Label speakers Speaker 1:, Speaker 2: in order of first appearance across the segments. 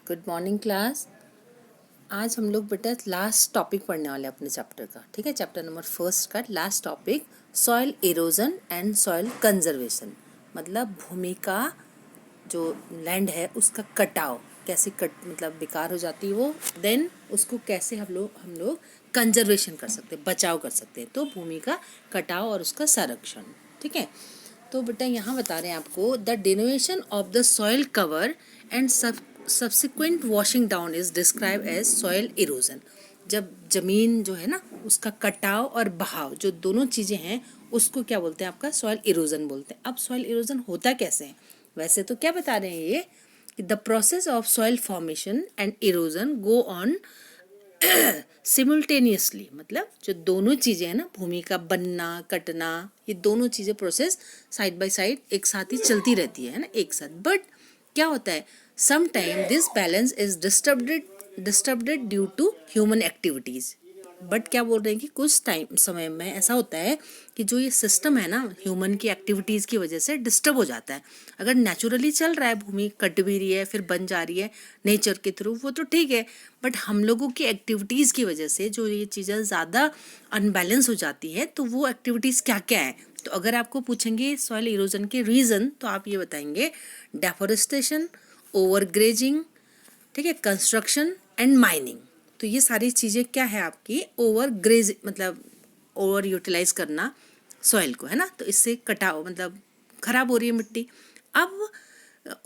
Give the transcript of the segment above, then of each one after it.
Speaker 1: Good morning class. आज हम लोग बेटा लास्ट टॉपिक पढ़ने वाले हैं अपने चैप्टर का। ठीक है, चैप्टर नंबर 1 का last topic soil erosion and soil conservation, मतलब भूमि का जो लैंड है उसका कटाव कैसे मतलब बेकार हो जाती है वो, देन उसको कैसे हम लोग कंजर्वेशन कर सकते हैं, बचाव कर सकते हैं। तो भूमि का कटाव और उसका संरक्षण। ठीक है, तो बेटा यहाँ बता रहे हैं आपको the denudation of the soil cover and subsequent washing down is describe as soil erosion. जब जमीन जो है ना उसका कटाव और बहाव जो दोनों चीज़ें हैं उसको क्या बोलते हैं, आपका सॉइल इरोजन बोलते हैं। अब सॉइल इरोजन होता कैसे है? वैसे तो क्या बता रहे हैं ये कि the process of soil formation and erosion go on simultaneously, मतलब जो दोनों चीज़ें हैं ना, भूमि का बनना कटना, ये दोनों चीज़ें प्रोसेस साइड बाय साइड एक साथ ही चलती रहती है ना, एक साथ। बट क्या होता है, some time this balance is disturbed due to human activities. But क्या बोल रहे हैं कि कुछ टाइम समय में ऐसा होता है कि जो ये सिस्टम है ना ह्यूमन की एक्टिविटीज़ की वजह से डिस्टर्ब हो जाता है। अगर नेचुरली चल रहा है, भूमि कट भी रही है फिर बन जा रही है नेचर के थ्रू, वो तो ठीक है। बट हम लोगों की एक्टिविटीज़ की वजह से जो ये चीज़ें ज़्यादा अनबैलेंस हो जाती है, तो वो एक्टिविटीज़ क्या क्या है। तो अगर आपको पूछेंगे सॉइल इरोजन के रीज़न, तो आप ये बताएंगे डेफोरेस्टेशन, ओवरग्रेजिंग, ठीक है, कंस्ट्रक्शन एंड माइनिंग। तो ये सारी चीज़ें क्या है आपकी, ओवर ग्रेज मतलब ओवर यूटिलाइज करना सॉइल को, है ना। तो इससे कटाव मतलब खराब हो रही है मिट्टी। अब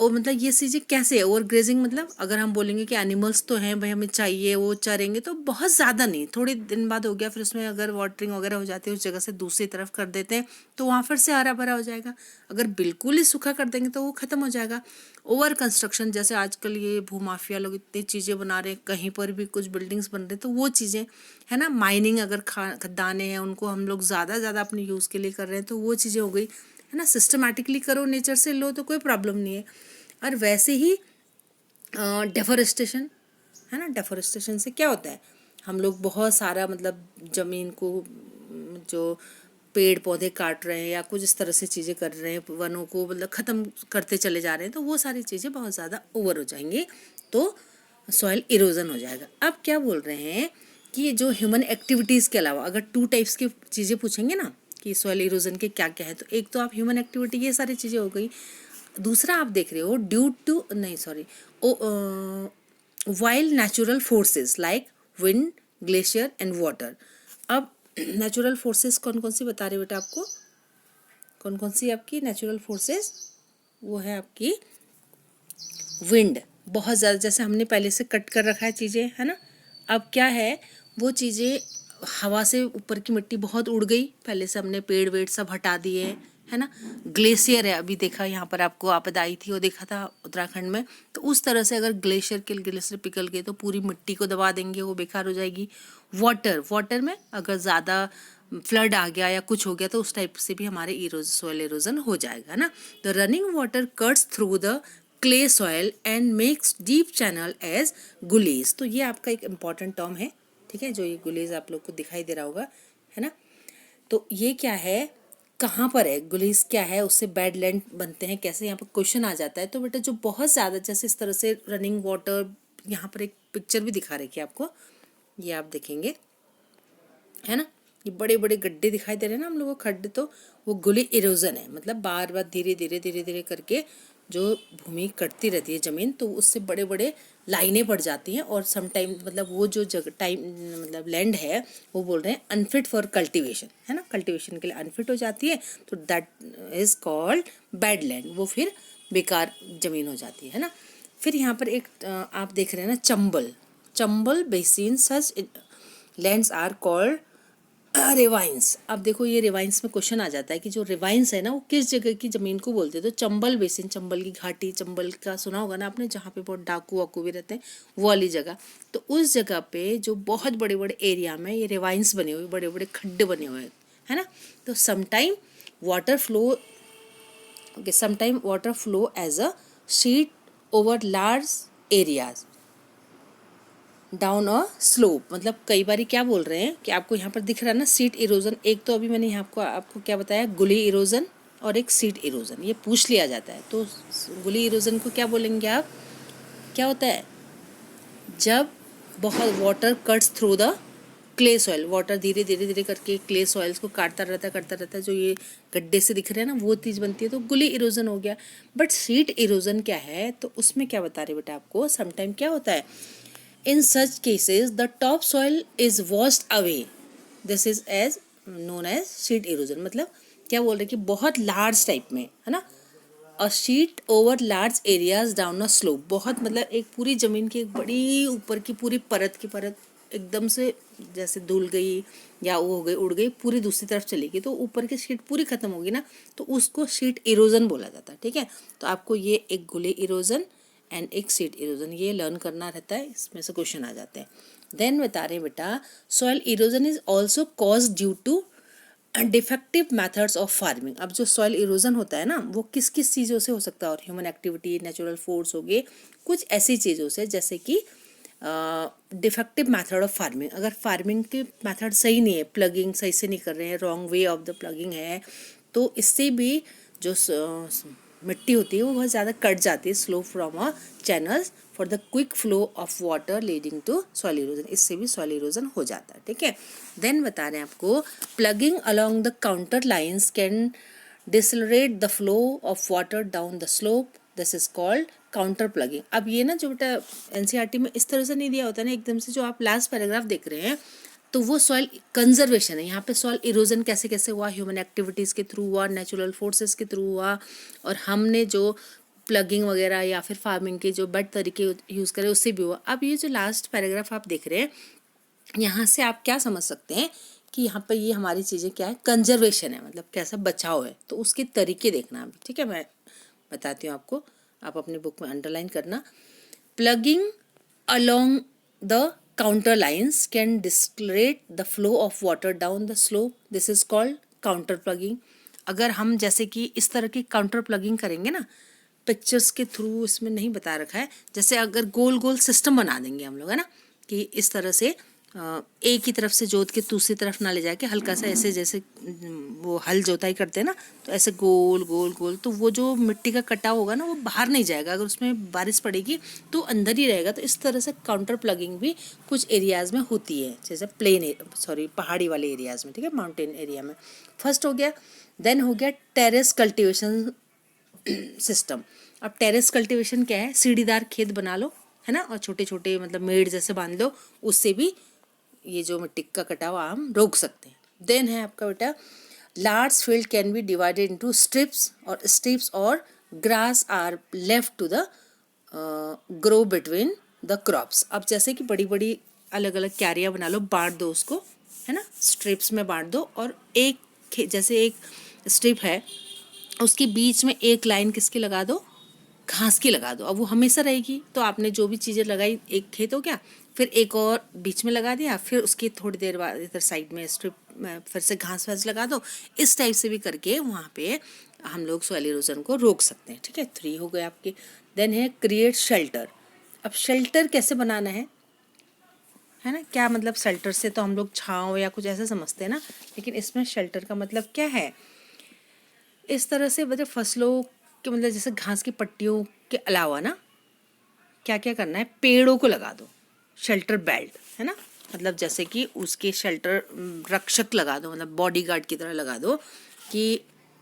Speaker 1: मतलब ये चीज़ें कैसे है, ओवर ग्रेजिंग मतलब अगर हम बोलेंगे कि एनिमल्स तो हैं भाई, हमें चाहिए, वो चरेंगे, तो बहुत ज़्यादा नहीं, थोड़े दिन बाद हो गया, फिर उसमें अगर वाटरिंग वगैरह हो जाती है उस जगह से दूसरी तरफ कर देते हैं तो वहाँ फिर से हरा भरा हो जाएगा। अगर बिल्कुल ही सूखा कर देंगे तो वो ख़त्म हो जाएगा। ओवर कंस्ट्रक्शन, जैसे आजकल ये भूमाफिया लोग इतनी चीज़ें बना रहे हैं, कहीं पर भी कुछ बिल्डिंग्स बन रहे हैं, तो वो चीज़ें है ना। माइनिंग, अगर खदानें हैं उनको हम लोग ज़्यादा अपने यूज़ के लिए कर रहे हैं, तो वो चीज़ें हो गई, है ना। सिस्टमैटिकली करो, नेचर से लो तो कोई प्रॉब्लम नहीं है। और वैसे ही डेफोरेस्टेशन, है ना। डेफोरेस्टेशन से क्या होता है, हम लोग बहुत सारा मतलब ज़मीन को जो पेड़ पौधे काट रहे हैं या कुछ इस तरह से चीज़ें कर रहे हैं, वनों को मतलब ख़त्म करते चले जा रहे हैं, तो वो सारी चीज़ें बहुत ज़्यादा ओवर हो जाएंगी, तो सॉइल इरोजन हो जाएगा। अब क्या बोल रहे हैं कि जो ह्यूमन एक्टिविटीज़ के अलावा अगर 2 टाइप्स की चीज़ें पूछेंगे ना कि सॉइल इरोजन के क्या क्या है, तो एक तो आप ह्यूमन एक्टिविटी, ये सारी चीज़ें हो गई। दूसरा आप देख रहे हो ड्यू टू नहीं sorry wild natural forces like wind, glacier and water. अब नेचुरल फोर्सेस कौन कौन सी बता रहे हो बेटा आपको, कौन कौन सी आपकी नेचुरल फोर्सेस, वो है आपकी विंड, बहुत ज़्यादा, जैसे हमने पहले से कट कर रखा है चीज़ें, है ना। अब क्या है, वो चीज़ें हवा से ऊपर की मिट्टी बहुत उड़ गई, पहले से हमने पेड़ वेड़ सब हटा दिए, है ना। ग्लेशियर है, अभी देखा यहाँ पर आपको आपदा आई थी, वो देखा था उत्तराखंड में, तो उस तरह से अगर ग्लेशियर पिघल गए तो पूरी मिट्टी को दबा देंगे, वो बेकार हो जाएगी। वाटर में अगर ज़्यादा फ्लड आ गया या कुछ हो गया तो उस टाइप से भी हमारे सॉइल इरोजन हो जाएगा ना। The running water cuts through the clay soil and makes deep channel as gullies. तो ये आपका एक इम्पॉर्टेंट टर्म है, ठीक है, जो ये गुलेज आप लोग को दिखाई दे रहा होगा, है ना। तो ये क्या है, कहाँ पर है गुलेज, क्या है, उससे बैड लैंड बनते हैं कैसे, यहाँ पर क्वेश्चन आ जाता है। तो बेटा जो बहुत ज़्यादा जैसे इस तरह से रनिंग वाटर, यहाँ पर एक पिक्चर भी दिखा रखी है आपको, ये आप देखेंगे, है ना। ये बड़े बड़े गड्ढे दिखाई दे रहे हैं ना हम लोगों को, खड्डे, तो वो गुले इरोजन है, मतलब बार बार धीरे धीरे करके जो भूमि कटती रहती है ज़मीन, तो उससे बड़े बड़े लाइनें पड़ जाती हैं। और सम टाइम मतलब वो जो जगह टाइम मतलब लैंड है वो बोल रहे हैं अनफिट फॉर कल्टीवेशन, है ना, कल्टीवेशन के लिए अनफिट हो जाती है, तो that is called bad land, वो फिर बेकार ज़मीन हो जाती है ना। फिर यहाँ पर एक आप देख रहे हैं ना, Chambal basin, such lands are called ravines. अब देखो ये रिवाइंस में क्वेश्चन आ जाता है कि जो रिवाइंस है ना वो किस जगह की ज़मीन को बोलते हैं। तो चंबल बेसिन, चंबल की घाटी, चंबल का सुना होगा ना आपने, जहाँ पे बहुत डाकू वाकू भी रहते हैं, वो वाली जगह। तो उस जगह पे जो बहुत बड़े बड़े एरिया में ये रिवाइंस बने हुए, बड़े बड़े खड्डे बने हुए हैं, है ना। तो sometime water flow as a sheet over large areas down a slope. मतलब कई बार क्या बोल रहे हैं कि आपको यहाँ पर दिख रहा है ना सीट इरोजन, एक तो अभी मैंने यहाँ आपको क्या बताया, गुली इरोजन और एक सीट इरोजन, ये पूछ लिया जाता है। तो गुली इरोजन को क्या बोलेंगे आप, क्या होता है, जब बहुत water cuts through the clay soil, water धीरे धीरे धीरे करके क्ले सॉइल्स को काटता रहता है, जो ये गड्ढे से दिख रहे हैं ना वो चीज़ बनती है, तो गुली इरोजन हो गया। बट शीट इरोजन क्या है, तो उसमें क्या बता रहे बेटा आपको, समटाइम क्या होता है, in such cases the top soil is washed away, this is as known as sheet erosion. मतलब क्या बोल रहे कि बहुत लार्ज टाइप में है ना, अ sheet over large areas down a slope, बहुत मतलब एक पूरी ज़मीन की एक बड़ी ऊपर की पूरी परत की परत एकदम से जैसे धुल गई या वो हो गई, उड़ गई, पूरी दूसरी तरफ चली गई, तो ऊपर की शीट पूरी खत्म होगी ना, तो उसको शीट इरोजन बोला जाता है। ठीक है, तो आपको ये एक गुले इरोजन एंड एक शीट इरोजन ये लर्न करना रहता है, इसमें से क्वेश्चन आ जाते हैं। देन बता रहे बेटा, soil erosion is also cause due to defective methods of farming. अब जो सॉइल इरोजन होता है ना, वो किस किस चीज़ों से हो सकता है, और ह्यूमन एक्टिविटी, नेचुरल फोर्स हो गए, कुछ ऐसी चीज़ों से जैसे कि डिफेक्टिव मेथड ऑफ फार्मिंग, अगर फार्मिंग के मेथड सही नहीं है, प्लगिंग सही से नहीं कर रहे हैं, wrong way of the plugging है, तो इससे भी जो मिट्टी होती है वो बहुत ज़्यादा कट जाती है, slow from a channels for the quick flow of water leading to soil erosion, इससे भी सॉइल इरोजन हो जाता है। ठीक है, देन बता रहे हैं आपको, plugging along the contour lines can decelerate the flow of water down the slope, this is called contour plugging. अब ये ना जो बेटा एनसीईआरटी में इस तरह से नहीं दिया होता ना एकदम से, जो आप लास्ट पैराग्राफ देख रहे हैं, तो वो सॉइल कंजर्वेशन है। यहाँ पे सॉइल इरोजन कैसे कैसे हुआ, ह्यूमन एक्टिविटीज़ के थ्रू हुआ, नेचुरल फोर्सेस के थ्रू हुआ, और हमने जो प्लगिंग वगैरह या फिर फार्मिंग के जो बेड तरीके यूज़ करें उससे भी हुआ। अब ये जो लास्ट पैराग्राफ आप देख रहे हैं, यहाँ से आप क्या समझ सकते हैं कि यहाँ पर ये हमारी चीज़ें क्या है, कंजर्वेशन है, मतलब कैसा बचाव है, तो उसके तरीके देखना अभी। ठीक है, मैं बताती हूँ आपको, आप अपने बुक में अंडरलाइन करना। Ploughing along the contour lines can decelerate the flow of water down the slope, this is called contour ploughing. अगर हम जैसे कि इस तरह की काउंटर प्लगिंग करेंगे ना, पिक्चर्स के थ्रू इसमें नहीं बता रखा है, जैसे अगर गोल गोल सिस्टम बना देंगे हम लोग है ना, कि इस तरह से एक ही तरफ से जोत के दूसरी तरफ ना ले जाके हल्का सा ऐसे, जैसे वो हल जोताई करते हैं ना, तो ऐसे गोल गोल गोल, तो वो जो मिट्टी का कटाव होगा ना वो बाहर नहीं जाएगा, अगर उसमें बारिश पड़ेगी तो अंदर ही रहेगा। तो इस तरह से काउंटर प्लगिंग भी कुछ एरियाज़ में होती है, जैसे पहाड़ी वाले एरियाज़ में। ठीक है, माउंटेन एरिया में फर्स्ट हो गया। देन हो गया टेरेस कल्टिवेशन सिस्टम। अब टेरेस कल्टिवेशन क्या है, सीढ़ीदार खेत बना लो है ना, और छोटे छोटे मतलब मेड़ जैसे बांध लो, उससे भी ये जो मिट्टी का कटाव हम रोक सकते हैं। देन है आपका बेटा, large field can be divided into strips और grass are left to the grow between the crops. अब जैसे कि बड़ी बड़ी अलग अलग क्यारियाँ बना लो, बांट दो उसको है ना, स्ट्रिप्स में बांट दो, और एक जैसे एक स्ट्रिप है उसके बीच में एक लाइन किसकी लगा दो, घास की लगा दो। अब वो हमेशा रहेगी, तो आपने जो भी चीज़ें लगाई, एक खेत हो गया, फिर एक और बीच में लगा दिया, फिर उसकी थोड़ी देर बाद इधर साइड में स्ट्रिप फिर से घास वास लगा दो। इस टाइप से भी करके वहाँ पे हम लोग सॉइल इरोजन को रोक सकते हैं। ठीक है, 3 हो गए आपके। देन है क्रिएट शेल्टर। अब शेल्टर कैसे बनाना है ना, क्या मतलब शेल्टर से तो हम लोग छाँव या कुछ ऐसा समझते हैं ना, लेकिन इसमें शेल्टर का मतलब क्या है, इस तरह से मतलब फसलों के मतलब जैसे घास की पट्टियों के अलावा ना क्या क्या करना है, पेड़ों को लगा दो, शेल्टर बेल्ट है ना, मतलब जैसे कि उसके शेल्टर रक्षक लगा दो, मतलब बॉडीगार्ड की तरह लगा दो, कि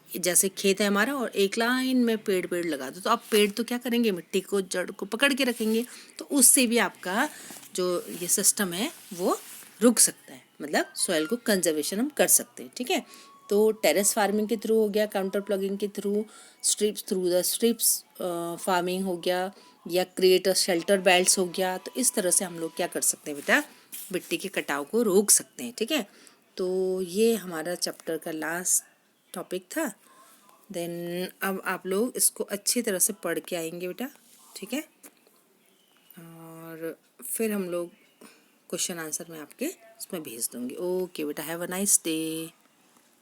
Speaker 1: जैसे खेत है हमारा और एक लाइन में पेड़ पेड़ लगा दो, तो अब पेड़ तो क्या करेंगे, मिट्टी को जड़ को पकड़ के रखेंगे, तो उससे भी आपका जो ये सिस्टम है वो रुक सकता है, मतलब सॉइल को कंजर्वेशन हम कर सकते हैं। ठीक है, तो टेरेस फार्मिंग के थ्रू हो गया, काउंटर प्लगिंग के थ्रू द स्ट्रिप्स फार्मिंग हो गया, या क्रिएट अ शेल्टर बेल्ट्स हो गया। तो इस तरह से हम लोग क्या कर सकते हैं बेटा, मिट्टी के कटाव को रोक सकते हैं। ठीक है, तो ये हमारा चैप्टर का लास्ट टॉपिक था। देन अब आप लोग इसको अच्छी तरह से पढ़ के आएंगे बेटा। ठीक है, और फिर हम लोग क्वेश्चन आंसर में आपके इसमें भेज दूँगी। ओके बेटा, हैव अ नाइस डे।